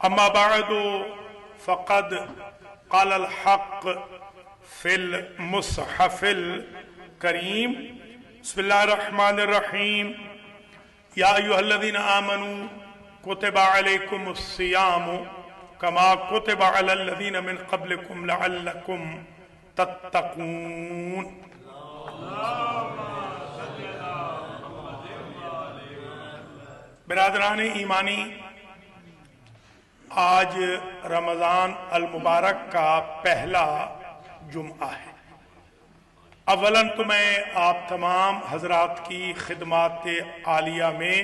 اما بعد فقد قال الحق فی المصحف الکریم بسم اللہ الرحمن الرحیم یا ایھا الذین آمنوا کتب علیکم الصیام کما کتب علی الذین من قبلکم لعلکم تتقون۔ برادران ایمانی، آج رمضان المبارک کا پہلا جمعہ ہے۔ اولاً تو میں آپ تمام حضرات کی خدمات عالیہ میں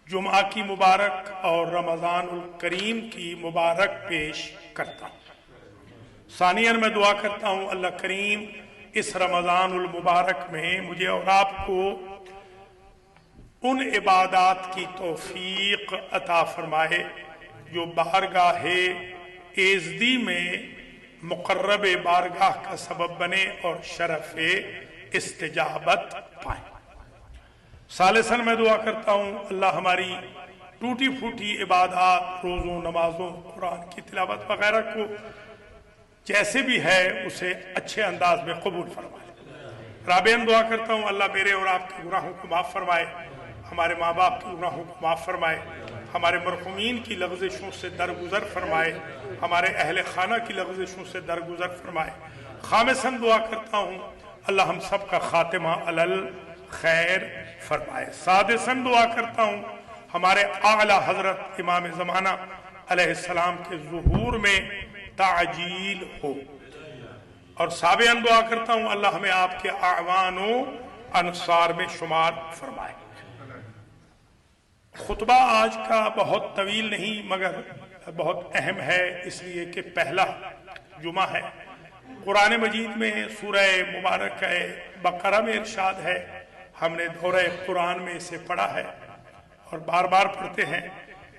جمعہ کی مبارک اور رمضان الکریم کی مبارک پیش کرتا ہوں۔ ثانیاً میں دعا کرتا ہوں اللہ کریم اس رمضان المبارک میں مجھے اور آپ کو ان عبادات کی توفیق عطا فرمائے جو بارگاہ ایزدی میں مقرب بارگاہ کا سبب بنے اور شرف استجابت پائیں۔ ثالثاً میں دعا کرتا ہوں اللہ ہماری ٹوٹی پھوٹی عبادات، روزوں، نمازوں، قرآن کی تلاوت وغیرہ کو جیسے بھی ہے اسے اچھے انداز میں قبول فرمائے۔ رابعاً دعا کرتا ہوں اللہ میرے اور آپ کے گناہوں کو معاف فرمائے، ہمارے ماں باپ کے گناہوں کو معاف فرمائے، ہمارے مرحومین کی لغزشوں سے درگزر فرمائے، ہمارے اہل خانہ کی لغزشوں سے درگزر فرمائے۔ خامساً دعا کرتا ہوں اللہ ہم سب کا خاتمہ علی خیر فرمائے۔ سادساً دعا کرتا ہوں ہمارے اعلیٰ حضرت امام زمانہ علیہ السلام کے ظہور میں تعجیل ہو۔ اور سابعاً دعا کرتا ہوں اللہ ہمیں آپ کے اعوان و انصار میں شمار فرمائے۔ خطبہ آج کا بہت طویل نہیں مگر بہت اہم ہے، اس لیے کہ پہلا جمعہ ہے۔ قرآن مجید میں سورہ مبارکہ بقرہ میں ارشاد ہے، ہم نے دورہ قرآن میں اسے پڑھا ہے اور بار بار پڑھتے ہیں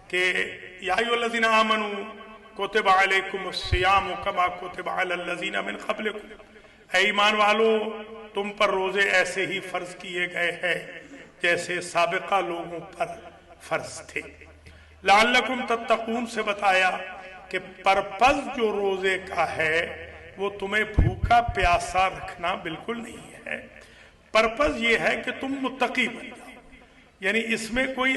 کہ یا ایھا الذین آمنوا کتب علیکم الصیام کما کتب علی الذین من قبلکم، اے ایمان والو تم پر روزے ایسے ہی فرض کیے گئے ہیں جیسے سابقہ لوگوں پر فرض تھے۔ لعلکم تتقون سے بتایا کہ پرپز جو روزے کا ہے وہ تمہیں بھوکا پیاسا رکھنا بالکل نہیں ہے، پرپز یہ ہے کہ تم متقی بن جاؤ، یعنی اس میں کوئی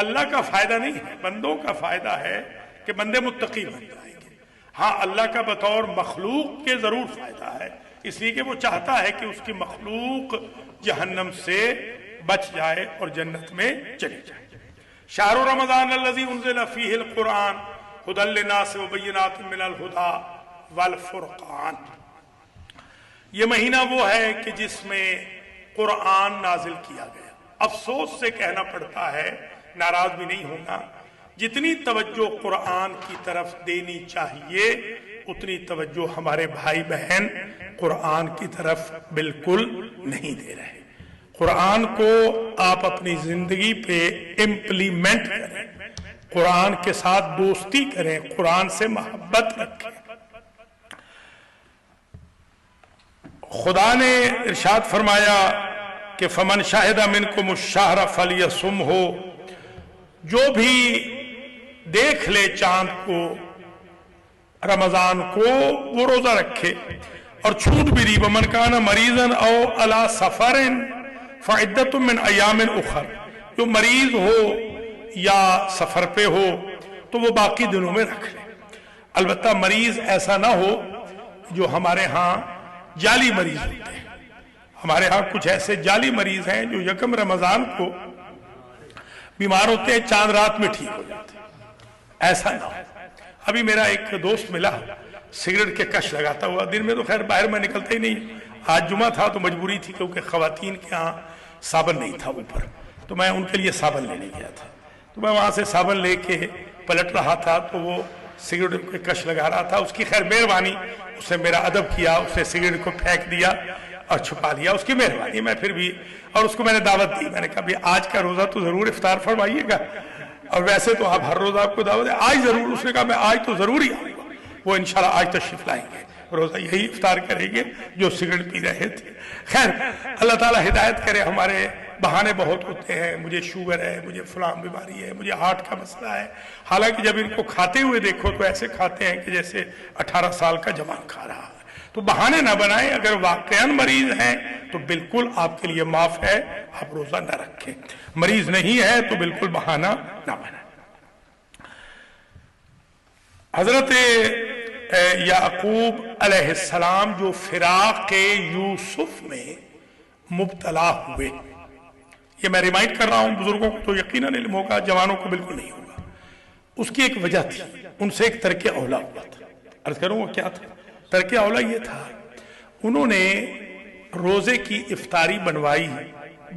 اللہ کا فائدہ نہیں ہے، بندوں کا فائدہ ہے کہ بندے متقی بن جائیں گے۔ ہاں اللہ کا بطور مخلوق کے ضرور فائدہ ہے، اس لیے کہ وہ چاہتا ہے کہ اس کی مخلوق جہنم سے بچ جائے اور جنت میں چلی جائے۔ شہر رمضان الذی انزل فیہ القرآن ھدی للناس وبینات من الھدی والفرقان، یہ مہینہ وہ ہے کہ جس میں قرآن نازل کیا گیا۔ افسوس سے کہنا پڑتا ہے، ناراض بھی نہیں ہونا، جتنی توجہ قرآن کی طرف دینی چاہیے اتنی توجہ ہمارے بھائی بہن قرآن کی طرف بالکل نہیں دے رہے۔ قرآن کو آپ اپنی زندگی پہ امپلیمنٹ کریں، قرآن کے ساتھ دوستی کریں، قرآن سے محبت رکھیں۔ خدا نے ارشاد فرمایا کہ فمن شاہد منکم الشہر فلیصمہ، جو بھی دیکھ لے چاند کو رمضان کو وہ روزہ رکھے، اور چھوٹ بھی دی ومن کان مریضا او علی سفر فعدۃ من ایام اخر، جو مریض ہو یا سفر پہ ہو تو وہ باقی دنوں میں رکھ لے۔ البتہ مریض ایسا نہ ہو جو ہمارے ہاں جعلی مریض ہوتے ہیں، ہمارے ہاں کچھ ایسے جعلی مریض ہیں جو یکم رمضان کو بیمار ہوتے ہیں، چاند رات میں ٹھیک ہو جاتے ہیں، ایسا نہ ہو۔ ابھی میرا ایک دوست ملا سگریٹ کے کش لگاتا ہوا، دن میں تو خیر باہر میں نکلتا ہی نہیں، آج جمعہ تھا تو مجبوری تھی کیونکہ خواتین کے ہاں صابن نہیں تھا اوپر، تو میں ان کے لیے صابن لینے گیا تھا، تو میں وہاں سے صابن لے کے پلٹ رہا تھا تو وہ سگریٹ کے کش لگا رہا تھا، اس کی خیر مہربانی، اس نے میرا ادب کیا، اس نے سگریٹ کو پھینک دیا اور چھپا لیا، اس کی مہربانی، میں پھر بھی، اور اس کو میں نے دعوت دی، میں نے کہا بھی آج کا روزہ تو ضرور افطار فرمائیے گا، اور ویسے تو آپ ہر روز آپ کو دعوت ہے، آج ضرور، اس نے کہا میں آج تو ضرور ہی آؤں گا، وہ انشاءاللہ آج تشریف لائیں گے، روزہ یہی افطار کریں گے جو سگریٹ پی رہے تھے۔ خیر اللہ تعالیٰ ہدایت کرے ہمارے بہانے بہت ہوتے ہیں، مجھے شوگر ہے، مجھے فلاں بیماری ہے، مجھے ہارٹ کا مسئلہ ہے، حالانکہ جب ان کو کھاتے ہوئے دیکھو تو ایسے کھاتے ہیں کہ جیسے 18 سال کا جوان کھا رہا ہے۔ تو بہانے نہ بنائیں، اگر واقعاً مریض ہیں تو بالکل آپ کے لیے معاف ہے، آپ روزہ نہ رکھیں، مریض نہیں ہے تو بالکل بہانہ نہ بنائیں۔ حضرت یعقوب علیہ السلام جو فراق یوسف میں مبتلا ہوئے، یہ میں ریمائنڈ کر رہا ہوں، بزرگوں کو تو یقیناً علم ہوگا، جوانوں کو بالکل نہیں ہوگا۔ اس کی ایک وجہ تھی، ان سے ایک ترک اولا ہوا تھا۔ عرض کروں وہ کیا تھا؟ ترک اولا یہ تھا، انہوں نے روزے کی افطاری بنوائی،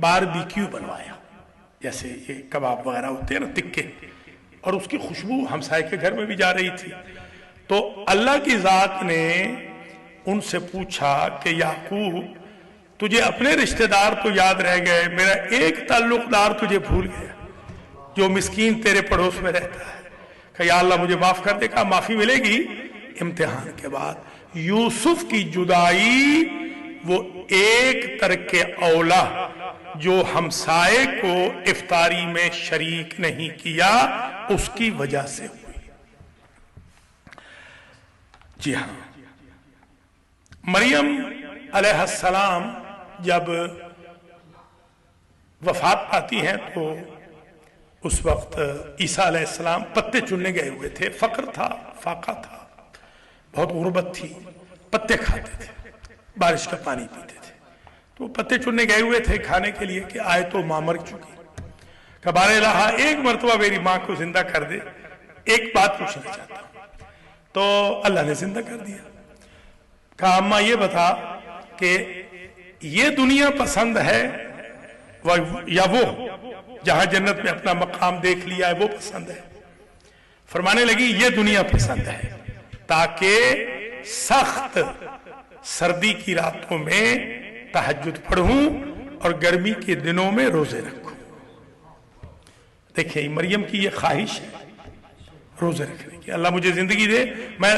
باربیکیو بنوایا، جیسے یہ کباب وغیرہ ہوتے ہیں نا، تکے، اور اس کی خوشبو ہمسائے کے گھر میں بھی جا رہی تھی۔ تو اللہ کی ذات نے ان سے پوچھا کہ یعقوب تجھے اپنے رشتہ دار تو یاد رہ گئے، میرا ایک تعلق دار تجھے بھول گیا جو مسکین تیرے پڑوس میں رہتا ہے، کہ یا اللہ مجھے معاف کر دے۔ کہا معافی ملے گی امتحان کے بعد۔ یوسف کی جدائی وہ ایک ترک اولا جو ہمسائے کو افطاری میں شریک نہیں کیا، اس کی وجہ سے ہوئی۔ جی ہاں، مریم علیہ السلام جب وفات پاتی ہیں تو اس وقت عیسیٰ علیہ السلام پتے چننے گئے ہوئے تھے، فقر تھا، فاقہ تھا، بہت غربت تھی، پتے کھاتے تھے، بارش کا پانی پیتے تھے، تو پتے چننے گئے ہوئے تھے کھانے کے لیے کہ آئے تو ماں مر چکی۔ کہ بار الہ ایک مرتبہ میری ماں کو زندہ کر دے، ایک بات پوچھنا چاہتا ہوں۔ تو اللہ نے زندہ کر دیا۔ کہا اماں یہ بتا کہ یہ دنیا پسند ہے یا وہ جہاں جنت میں اپنا مقام دیکھ لیا ہے وہ پسند ہے؟ فرمانے لگی یہ دنیا پسند ہے تاکہ سخت سردی کی راتوں میں تہجد پڑھوں اور گرمی کے دنوں میں روزے رکھوں۔ دیکھیں مریم کی یہ خواہش ہے روزے رکھنے کی، اللہ مجھے زندگی دے، میں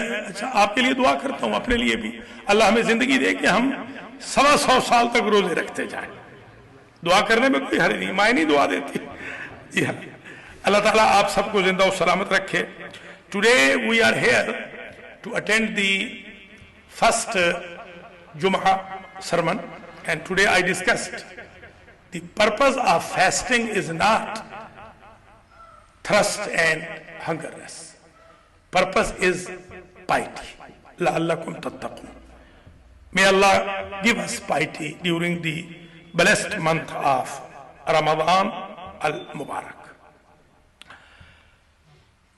آپ کے لیے دعا کرتا ہوں، اپنے لیے بھی، اللہ ہمیں زندگی دے کہ ہم 125 سال تک روزے رکھتے جائیں۔ دعا کرنے میں کوئی حرج نہیں، مائیں نہیں دعا دیتی۔ جی ہاں، اللہ تعالیٰ آپ سب کو زندہ و سلامت رکھے۔ Today we are here to attend the first Jum'ah sermon, and today I discussed the purpose of fasting is not thirst and hungerness. Purpose is piety. لَعَلَّكُمْ تَتَّقُونَ. May Allah give us piety during the blessed month of Ramadan al-Mubarak.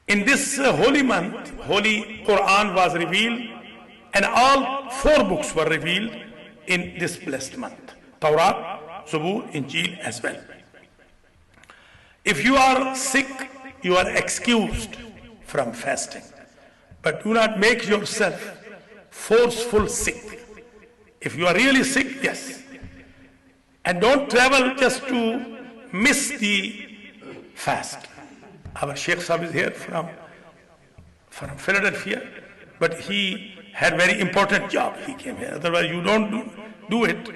In this holy month, Holy Quran was revealed, and all 4 books were revealed in this blessed month. Tawrat, Zabur, Injil as well. If you are sick, you are excused from fasting. But do not make yourself forceful sick. If you are really sick, yes. And don't travel just to miss the fast. Our Sheikh Sahib is here from Philadelphia, but he had very important job. He came here. Otherwise you don't do it.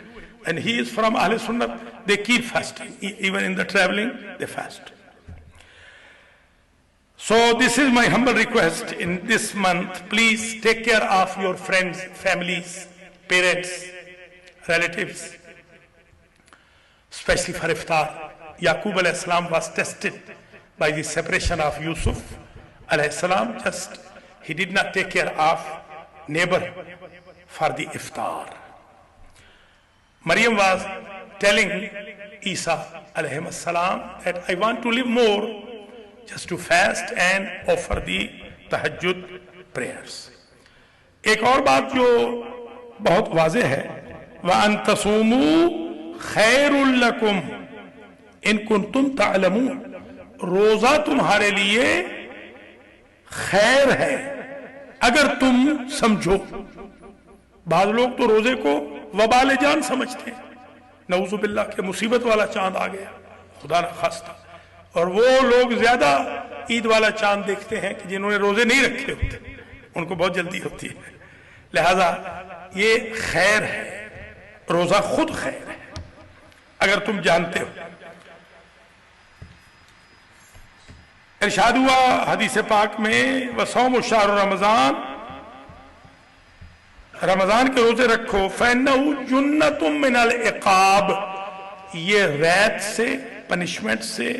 And he is from Ahl Sunnah. They keep fasting. Even in the traveling, they fast. So this is my humble request in this month. Please take care of your friends, families, parents, relatives, especially for iftar. Yaqub alayhi salam was tested by the separation of Yusuf alayhi salam. Just he did not take care of neighbor for the iftar. Maryam was telling Isa alayhi salam that I want to live more, just to fast and offer the tahajjud prayers. ایک اور بات جو بہت واضح ہے، وَأَن تَصُومُوا خَيْرٌ لَكُمْ إِن كُنتُمْ تَعْلَمُونَ، روزہ تمہارے لیے خیر ہے اگر تم سمجھو۔ بعض لوگ تو روزے کو وبال جان سمجھتے ہیں، نعوذ باللہ کہ مصیبت والا چاند آ گیا، خدا نخواستہ۔ اور وہ لوگ زیادہ عید والا چاند دیکھتے ہیں کہ جنہوں نے روزے نہیں رکھے ہوتے، ان کو بہت جلدی ہوتی ہے۔ لہذا یہ خیر ہے، روزہ خود خیر ہے۔ اگر تم جانتے ہو. ارشاد ہوا حدیث پاک میں وصوم شہر رمضان، رمضان کے روزے رکھو، فَإِنَّهُ جُنَّةٌ مِّنَ الْعِقَابِ، یہ ریت سے، پنشمنٹ سے،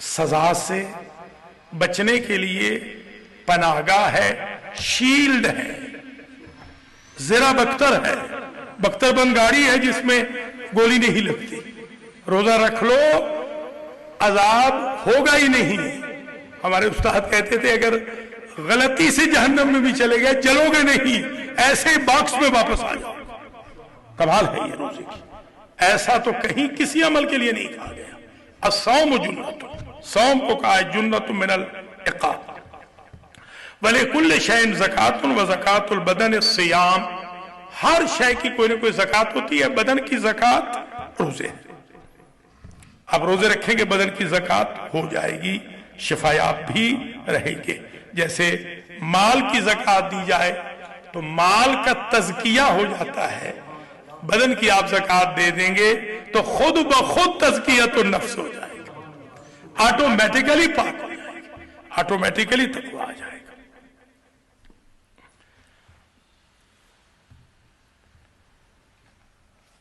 سزا سے بچنے کے لیے پناہگاہ ہے، شیلڈ ہے، زرہ بختر ہے، بختر بند گاڑی ہے جس میں گولی نہیں لگتی. روزہ رکھ لو، عذاب ہوگا ہی نہیں. ہمارے استاد کہتے تھے اگر غلطی سے جہنم میں بھی چلے گئے جلو گے نہیں، ایسے باکس میں واپس آ جاؤ. کمال ہے یہ روزے کی. ایسا تو کہیں کسی عمل کے لیے نہیں کہا گیا. الصوم جنۃ، صوم کو کہا ہے جنۃ من العقاب. وَلِكُلِّ شَيْءٍ زَكَاةٌ وَزَكَاةُ الْبَدَنِ الصِّيَامُ، ہر شے کی کوئی نہ کوئی زکات ہوتی ہے. بدن کی زکات روزے. اب روزے رکھیں گے بدن کی زکات ہو جائے گی، شفایاب بھی رہیں گے. جیسے مال کی زکات دی جائے تو مال کا تزکیہ ہو جاتا ہے، بدن کی آپ زکات دے دیں گے تو خود بخود تزکیۃ النفس ہو جائے گا، آٹومیٹیکلی پاک ہو جائے گا، آٹومیٹیکلی تقویٰ آ جائے گا.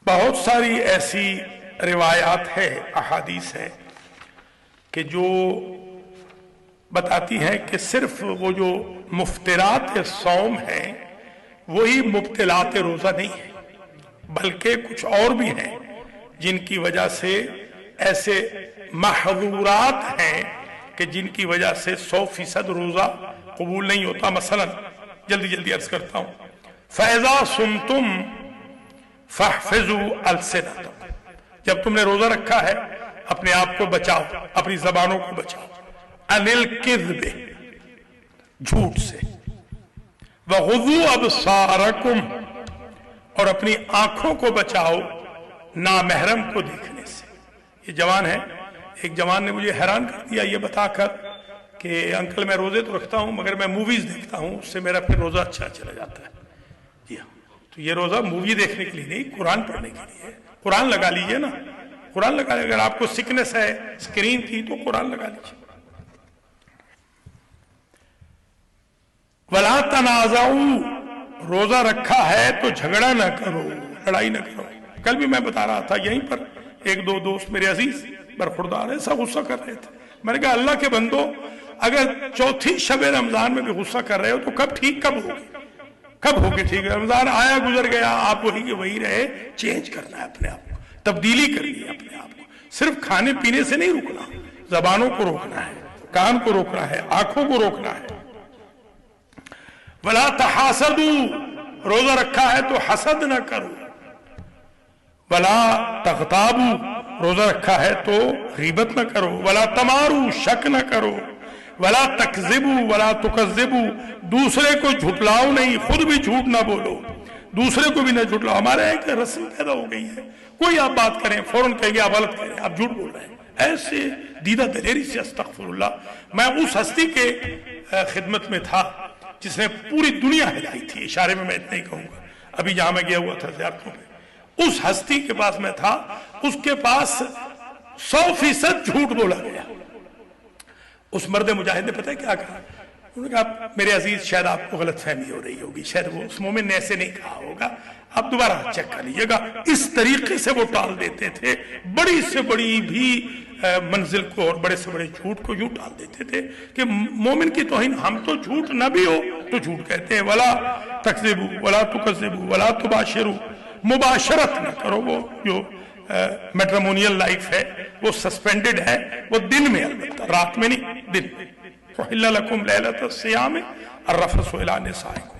بہت ساری ایسی روایات ہے، احادیث ہے کہ جو بتاتی ہیں کہ صرف وہ جو مفطرات صوم ہیں وہی مبطلات روزہ نہیں ہے، بلکہ کچھ اور بھی ہیں جن کی وجہ سے ایسے محظورات ہیں کہ جن کی وجہ سے 100% روزہ قبول نہیں ہوتا. مثلا جلدی عرض کرتا ہوں، فَإِذَا صُمْتُمْ فَاحْفِظُوا أَلْسِنَتَكُمْ، جب تم نے روزہ رکھا ہے اپنے آپ کو بچاؤ، اپنی زبانوں کو بچاؤ. عَنِ الْكِذْبِ، جھوٹ سے. وَغُضُّوا أَبْصَارَكُمْ، اور اپنی آنکھوں کو بچاؤ نامحرم کو دیکھنے سے. یہ جوان ہے، ایک جوان نے مجھے حیران کر دیا یہ بتا کر کہ انکل میں روزے تو رکھتا ہوں مگر میں موویز دیکھتا ہوں، اس سے میرا پھر روزہ اچھا چلا جاتا ہے. جی ہاں، تو یہ روزہ مووی دیکھنے کے لیے نہیں، قرآن پڑھنے کے لیے. قرآن لگا لیجئے نا، قرآن لگا لیجئے. اگر آپ کو سکنس ہے، اسکرین تھی تو قرآن لگا لیجئے. وَلَا تَنَازَعُوا، روزہ رکھا ہے تو جھگڑا نہ کرو، لڑائی نہ کرو. کل بھی میں بتا رہا تھا یہیں پر ایک دو دوست میرے عزیز برخوردار ہیں، سب غصہ کر رہے تھے. میں نے کہا اللہ کے بندو، اگر چوتھی شب رمضان میں بھی غصہ کر رہے ہو تو کب ٹھیک کب ہوگی؟ کب ہوگی ٹھیک؟ رمضان آیا گزر گیا، آپ وہی کے وہی رہے. چینج کرنا ہے اپنے آپ کو، تبدیلی کرنی ہے اپنے آپ کو. صرف کھانے پینے سے نہیں رکنا، زبانوں کو روکنا ہے، کان کو روکنا ہے، آنکھوں کو روکنا ہے. وَلَا تَحَاسَدُوا، روزہ رکھا ہے تو حسد نہ کرو. وَلَا تَغْتَابُوا، روزہ رکھا ہے تو غیبت نہ کرو. وَلَا تَمَارُوا، شک نہ کرو. وَلَا تَكْذِبُوا وَلَا تُكَذِّبُوا، دوسرے کو جھٹلاؤ نہیں، خود بھی جھوٹ نہ بولو، دوسرے کو بھی نہ جھٹلاؤ. ہمارے ایک رسم پیدا ہو گئی ہے، کوئی آپ بات کریں فوراً کہیں گے آپ غلط کہیں، آپ جھوٹ بول رہے ہیں. ایسے دیدہ دلیری سے استغفر اللہ. میں اس ہستی کے خدمت میں تھا جس نے پوری دنیا ہلائی تھی، اشارے میں اتنا ہی کہوں گا. ابھی جہاں میں گیا ہوا تھا زیارتوں میں، اس ہستی کے پاس میں تھا، اس کے پاس 100% جھوٹ بولا گیا. اس مرد مجاہد نے پتہ ہے کیا کہا؟ انہوں نے کہا میرے عزیز شاید آپ کو غلط فہمی ہو رہی ہوگی، شاید وہ اس مومن نے ایسے نہیں کہا ہوگا، آپ دوبارہ چیک کر لیجیے گا. اس طریقے سے وہ ٹال دیتے تھے بڑی سے بڑی بھی منزل کو اور بڑے سے بڑے جھوٹ کو یوں ٹال دیتے تھے کہ مومن کی توہین. ہم تو جھوٹ نہ بھی ہو تو جھوٹ کہتے ہیں. وَلَا تَكْذِبُوا وَلَا تُكَذِّبُوا وَلَا تُبَاشِرُوا، مباشرت نہ کرو. وہ جو میٹرمونیل لائف ہے وہ سسپینڈڈ ہے، وہ دن میں، البتہ رات میں نہیں، دن میں. وَحِلَّ لَكُمْ لَيْلَةَ الصِّيَامِ الرَّفَثُ إِلَىٰ نِسَائِكُمْ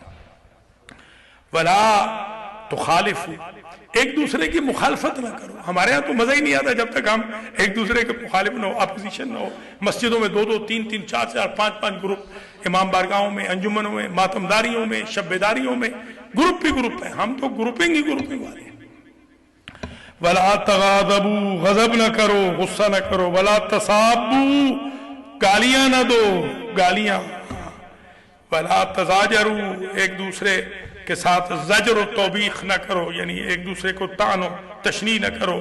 وَلَا تُخَالِفُوا، ایک دوسرے کی مخالفت نہ کرو. ہمارے ہاں تو مزہ ہی نہیں آتا جب تک ہم ایک دوسرے کے مخالف نہ ہو، اپوزیشن نہ ہو. مسجدوں میں 2-2 3-3 4-4 5-5 گروپ، امام بارگاہوں میں، انجمنوں میں، ماتمداریوں میں، شب بیداریوں میں گروپ ہی گروپ ہیں. ہم تو گروپنگ والے ہیں. وَلَا تَغَاضَبُوا، غضب نہ کرو، غصہ نہ کرو. وَلَا تَصَابُوا، گالیاں نہ دو، گالیاں. وَلَا تَزَاجَرُوا، ایک دوسرے کے ساتھ زجر و توبیخ نہ کرو، یعنی ایک دوسرے کو طعن و تشنیع نہ کرو.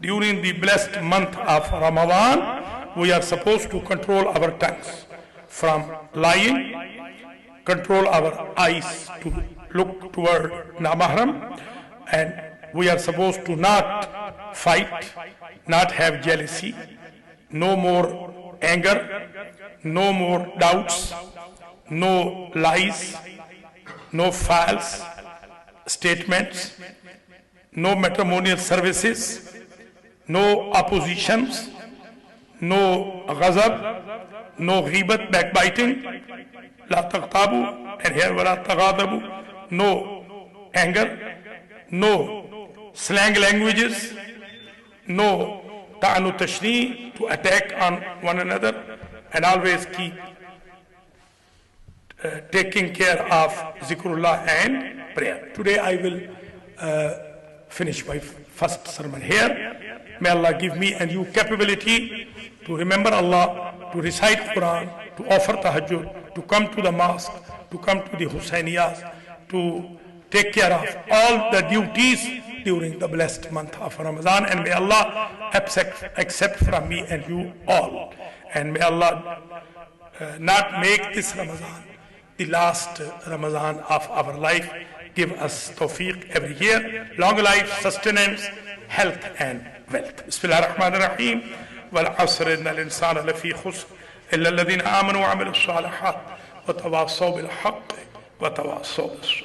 During the blessed month of Ramadan, we are supposed to control our tongues from lying, control our eyes to look toward namahram, and we are supposed to not fight, not have jealousy, no more anger, no more doubts, no lies, no false statements, no matrimonial services, no oppositions, no ghazab, no ghibat, backbiting, la taqtabu, and here wala taghadabu, no anger, no slang languages, no ta'anu tashni, to attack on one another, and always keep taking care of zikrullah and prayer. Today I will finish my first sermon here. May Allah give me and you capability to remember Allah, to recite Quran, to offer tahajjud, to come to the mosque, to come to the Husainiyas, to take care of all the duties during the blessed month of Ramadan. And may Allah accept from me and you all. And may Allah not make this Ramadan the last Ramadan of our life. Give us tawfiq every year, long life, sustenance, health and wealth. Bismillah ar-Rahman ar-Rahim. Wal asr innal insana lafi khusr illa alladhina amanu wa amilu s-salihat wa tawassaw bil haqq wa tawassaw bis sabr.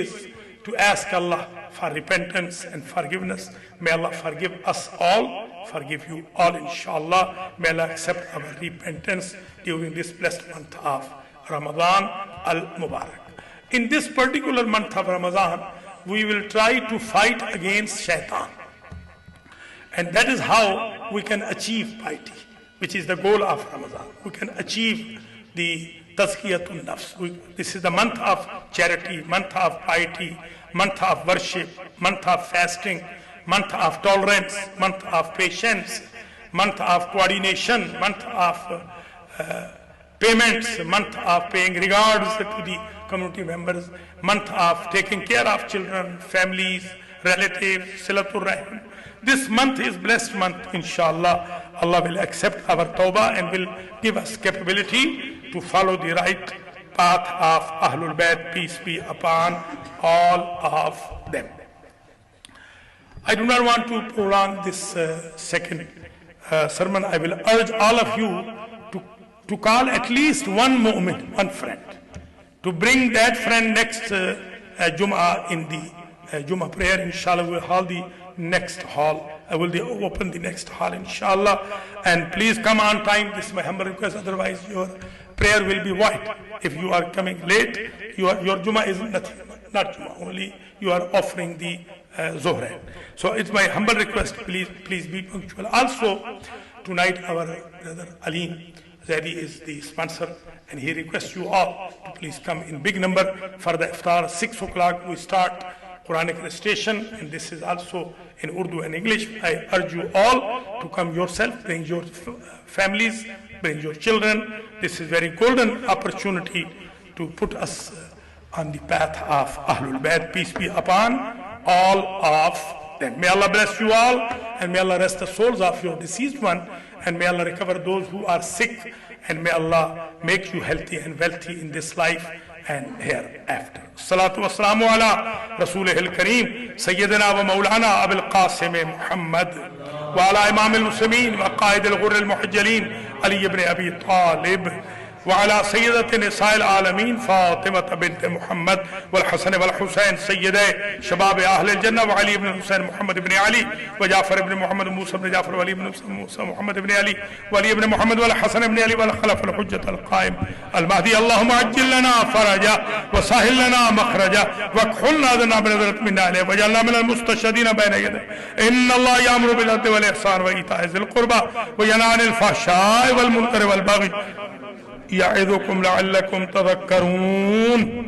is to ask Allah for repentance and forgiveness. May Allah forgive us all, forgive you all inshallah. May Allah accept our repentance during this blessed month of Ramadan al-Mubarak. In this particular month of Ramadan, we will try to fight against shaitan. And that is how we can achieve piety, which is the goal of Ramadan. We can achieve the Tazkiyatun Nafs. This is the month of charity, month of piety, month of worship, month of fasting, month of tolerance, month of patience, month of coordination, month of payments, month of paying regards to the community members, month of taking care of children, families, relatives, Silatul Rahim. This month is blessed month, inshallah. Allah will accept our tawbah and will give us capability to follow the right path of Ahlul Bayt, peace be upon all of them. I do not want to prolong this second sermon. I will urge all of you to call at least one mu'min, one friend, to bring that friend next Jum'ah in the Jum'ah prayer. Inshallah, we will hold the next hall. I will open the next hall, inshallah. And please come on time. This is my humble request. Otherwise, your prayer will be white. If you are coming late, your Jummah is nothing, not Jummah. Only you are offering the Zohar. So it's my humble request. Please be punctual. Also, tonight our brother Alim Zaidi is the sponsor, and he requests you all to please come in big number for the iftar. 6 o'clock we start Quranic recitation, and this is also in Urdu and English. I urge you all to come yourself, bring your families, bring your children. This is very golden opportunity to put us on the path of Ahlul Bayt, peace be upon all of them. May Allah bless you all, and may Allah rest the souls of your deceased one, and may Allah recover those who are sick, and may Allah make you healthy and wealthy in this life and hereafter. Salatu wa salamu ala Rasulihil Kareem, Sayyidina wa Maulana Abil Qasim Muhammad, wa ala Imam al-Muslimin wa Qaid al-Ghurr al-Muhajjalin Ali ibn Abi Talib, وعلى سيدة نساء العالمين فاطمة بنت محمد والحسن والحسين سيدي شباب أهل الجنة وعلي بن الحسين محمد بن علي وجعفر بن محمد موسى بن جعفر وعلي بن موسى محمد بن علي وعلي بن محمد والحسن بن علي والخلف الحجة القائم المهدي. اللهم عجل لنا فرجا وسهل لنا مخرجا واكحلنا ذنا بنظرة منا عليه وجعلنا من المستشهدين بين يديه. إن الله يأمر بالعدل والإحسان وإيتاء ذي القربى وينهى عن الفحشاء والمنكر والبغي يعظكم لعلكم تذكرون.